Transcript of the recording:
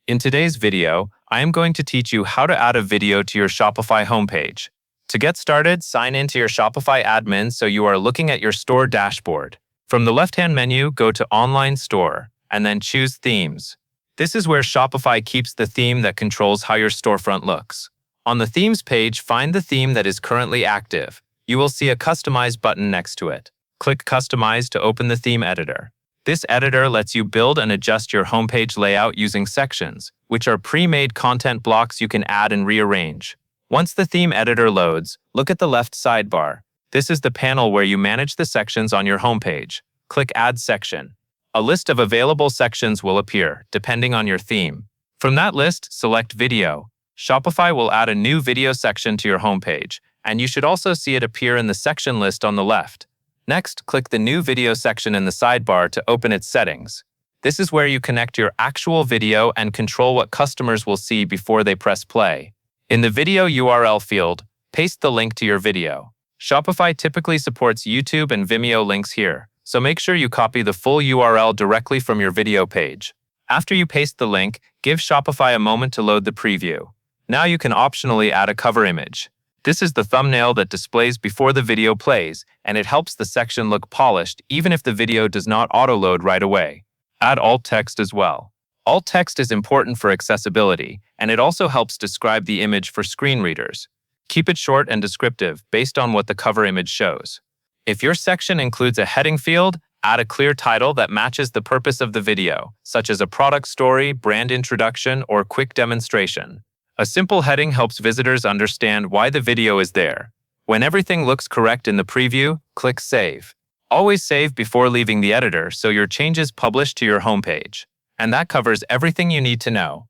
In today's video, I am going to teach you how to add a video to your Shopify homepage. To get started, sign into your Shopify admin so you are looking at your store dashboard. From the left-hand menu, go to Online Store, and then choose Themes. This is where Shopify keeps the theme that controls how your storefront looks. On the Themes page, find the theme that is currently active. You will see a Customize button next to it. Click Customize to open the theme editor. This editor lets you build and adjust your homepage layout using sections, which are pre-made content blocks you can add and rearrange. Once the theme editor loads, look at the left sidebar. This is the panel where you manage the sections on your homepage. Click Add Section. A list of available sections will appear, depending on your theme. From that list, select Video. Shopify will add a new video section to your homepage, and you should also see it appear in the section list on the left. Next, click the new video section in the sidebar to open its settings. This is where you connect your actual video and control what customers will see before they press play. In the video URL field, paste the link to your video. Shopify typically supports YouTube and Vimeo links here, so make sure you copy the full URL directly from your video page. After you paste the link, give Shopify a moment to load the preview. Now you can optionally add a cover image. This is the thumbnail that displays before the video plays, and it helps the section look polished even if the video does not auto-load right away. Add alt text as well. Alt text is important for accessibility, and it also helps describe the image for screen readers. Keep it short and descriptive based on what the cover image shows. If your section includes a heading field, add a clear title that matches the purpose of the video, such as a product story, brand introduction, or quick demonstration. A simple heading helps visitors understand why the video is there. When everything looks correct in the preview, click Save. Always save before leaving the editor so your changes publish to your homepage. And that covers everything you need to know.